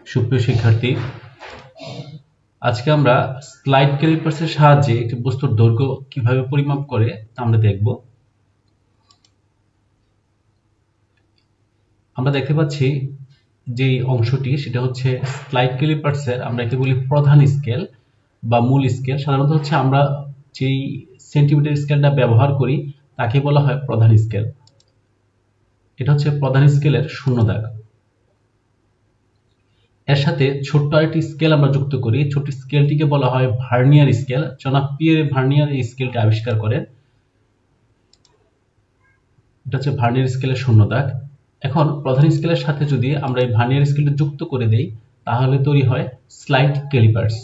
সুপ্রিয় শিক্ষার্থী, আজকে আমরা স্লাইড ক্যালিপার্সের সাহায্যে একটি বস্তুর দৈর্ঘ্য কিভাবে পরিমাপ করে তা আমরা দেখব। আমরা দেখতে পাচ্ছি যে অংশটি সেটা হচ্ছে স্লাইড ক্যালিপার্সের, আমরা একে বলি প্রধান স্কেল বা মূল স্কেল। সাধারণত হচ্ছে আমরা যেই সেন্টিমিটার স্কেলটা ব্যবহার করি তাকে বলা হয় প্রধান স্কেল। এটা হচ্ছে প্রধান স্কেলের শূন্য দাগ। এর সাথে ছোট্ট আরেকটি স্কেল আমরা যুক্ত করি। ছোট স্কেলটিকে বলা হয় ভার্নিয়ার স্কেল। জনাব পিয়েরে ভার্নিয়ার এই স্কেলটি আবিষ্কার করেন। এটা হচ্ছে ভার্নিয়ার স্কেলের শূন্য দাগ। এখন প্রধান স্কেলের সাথে যদি আমরা এই ভার্নিয়ার স্কেলটি যুক্ত করে দেই তাহলে তৈরি হয় স্লাইড ক্যালিপার্স।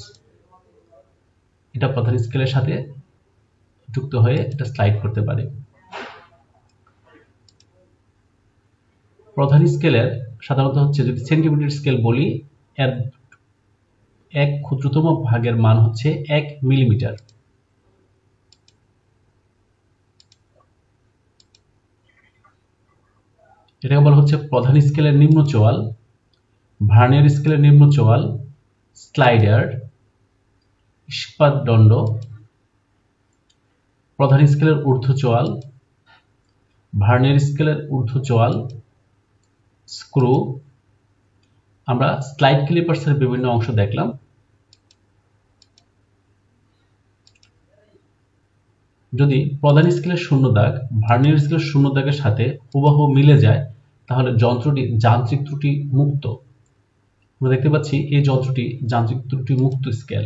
এটা প্রধান স্কেলের সাথে যুক্ত হয়ে এটা স্লাইড করতে পারে। প্রধান স্কেলের সাধারণত হচ্ছে, যদি সেন্টিমিটার স্কেল বলি, এর এক ক্ষুদ্রতম ভাগের মান হচ্ছে 1 মিলিমিটার। এটাকে বলা হচ্ছে প্রধান স্কেলের নিম্ন চোয়াল, ভার্নিয়ার স্কেলের নিম্ন চোয়াল, স্লাইডার, ইস্পাত দণ্ড, প্রধান স্কেলের ঊর্ধ্ব চোয়াল, ভার্নিয়ার স্কেলের ঊর্ধ্ব চোয়াল, স্ক্রু। আমরা স্লাইড ক্যালিপার্সের বিভিন্ন অংশ দেখলাম। যদি প্রধান স্কেলের শূন্য দাগ ভার্নিয়ার স্কেলের শূন্য দাগের সাথে হুবহু মিলে যায় তাহলে যন্ত্রটি যান্ত্রিক ত্রুটি মুক্ত। আমরা দেখতে পাচ্ছি এই যন্ত্রটি যান্ত্রিক ত্রুটি মুক্ত স্কেল।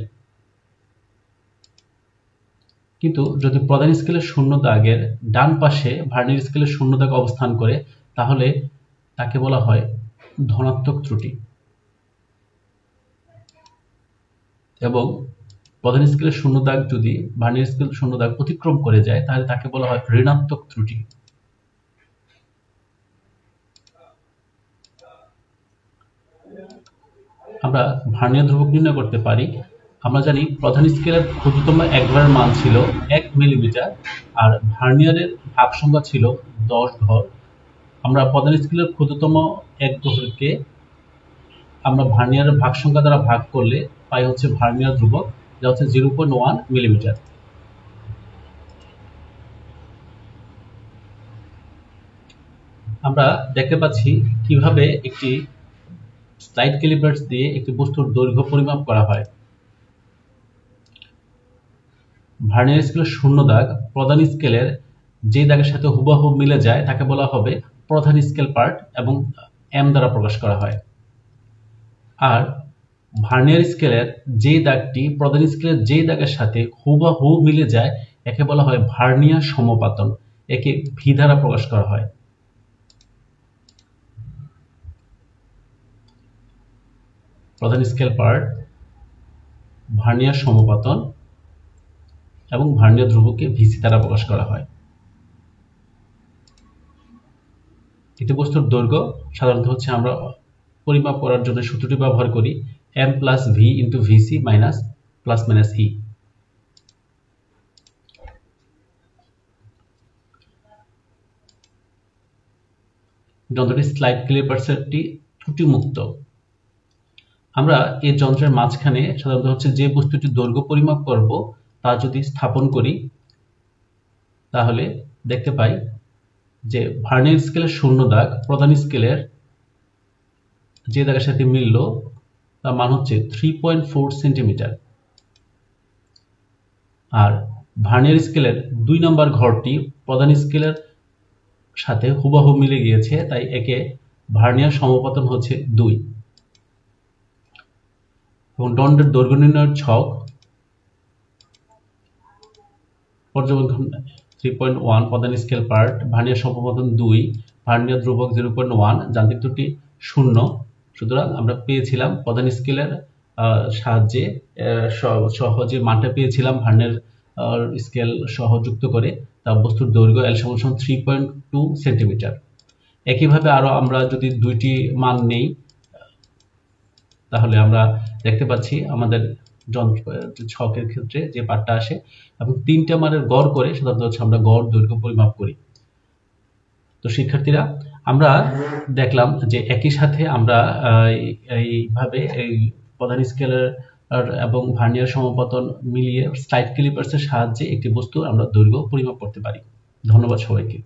কিন্তু যদি প্রধান স্কেলের শূন্য দাগের ডান পাশে ভার্নিয়ার স্কেলের শূন্য দাগ অবস্থান করে তাহলে তাকে বলা হয় ধনাত্মক ত্রুটি, এবং প্রধান স্কেলের শূন্য দাগ যদি ভার্নিয়ার স্কেলের শূন্য দাগ অতিক্রম করে যায় তাহলে তাকে বলা হয় ঋণাত্মক ত্রুটি। আমরা ভার্নিয়ার ধ্রুবক নির্ণয় করতে পারি। আমরা জানি প্রধান স্কেলের ক্ষুদ্রতম এক ঘরের মান ছিল 1 মিলিমিটার আর ভার্নিয়ারের ভাগ সংখ্যা ছিল 10 ঘর। আমরা প্রধান স্কেলের ক্ষুদ্রতম এক ঘরকে আমরা ভার্নিয়ারের ভাগ সংখ্যা দ্বারা ভাগ করলে পাই হচ্ছে ভার্নিয়ার ধ্রুবক, যা হচ্ছে 0.1 মিলিমিটার। আমরা দেখতে পাচ্ছি কিভাবে একটি স্লাইড ক্যালিপার্স দিয়ে একটি বস্তুর দৈর্ঘ্য পরিমাপ করা হয়। ভার্নিয়ার স্কেলের শূন্য দাগ প্রধান স্কেলের যে দাগের সাথে হুবহু মিলে যায় তাকে বলা হবে প্রধান স্কেল পার্ট এবং এম দ্বারা প্রকাশ করা হয়। আর ভার্নিয়ার স্কেলের যে দাগটি প্রধান স্কেলের যে দাগের সাথে হুবহু মিলে যায় একে বলা হয় ভার্নিয়ার সমপাতন। একে ভি দ্বারা প্রকাশ করা হয়। প্রধান স্কেল পার্ট, ভার্নিয়ার সমপাতন এবং ভার্নিয়ার ধ্রুবককে ভিসি দ্বারা প্রকাশ করা হয়। একটি বস্তুর দৈর্ঘ্য সাধারণত হচ্ছে আমরা পরিমাপ করার জন্য সূত্রটি ব্যবহার করি m plus V into VC minus plus minus E. যন্ত্রটি স্লাইড ক্যালিপার্সটি ত্রুটি মুক্ত। আমরা এই যন্ত্রের মাঝখানে সাধারণত হচ্ছে যে বস্তুটির দৈর্ঘ্য পরিমাপ করব তা যদি স্থাপন করি তাহলে দেখতে পাই যে ভার্নিয়ার স্কেলের শূন্য দাগ প্রধান স্কেলের যে দাগের সাথে মিলল তার মান হচ্ছে 3.4 সেন্টিমিটার। আর ভার্নিয়ার স্কেলের 2 নম্বর ঘরটি প্রধান স্কেলের সাথে হুবহু মিলে গিয়েছে, তাই একে ভার্নিয়ার সমপাতন হচ্ছে 2। এবং দণ্ডের দৈর্ঘ্য নির্ণয়ের ছক পর্যবেক্ষণ 3.1 প্রধান স্কেল পার্ট, ভার্নিয়ার সমপাতন 2, ভার্নিয়ার ধ্রুবক 0.1, যান্ত্রিক ত্রুটি 0। সুতরাং আমরা পেয়েছিলাম প্রধান স্কেলের সাহায্যে সহজে মানটা পেয়েছিলাম ভার্নিয়ার স্কেল সহ যুক্ত করে। তা বস্তুর দৈর্ঘ্য L = 3.2 সেন্টিমিটার। একইভাবে আরো আমরা যদি দুইটি মান নেই তাহলে আমরা দেখতে পাচ্ছি আমাদের ছকের ক্ষেত্রে যে পার্টটা আসে এবং 3টা মানের গড় করে সাধারণত হচ্ছে আমরা গড় দৈর্ঘ্য পরিমাপ করি। তো শিক্ষার্থীরা, আমরা দেখলাম যে একই সাথে আমরা এইভাবে এই প্রধান স্কেলের এবং ভার্নিয়ার সমাপতন মিলিয়ে স্লাইড ক্যালিপার্সের সাহায্যে একটি বস্তুর আমরা দৈর্ঘ্য পরিমাপ করতে পারি। ধন্যবাদ সবাইকে।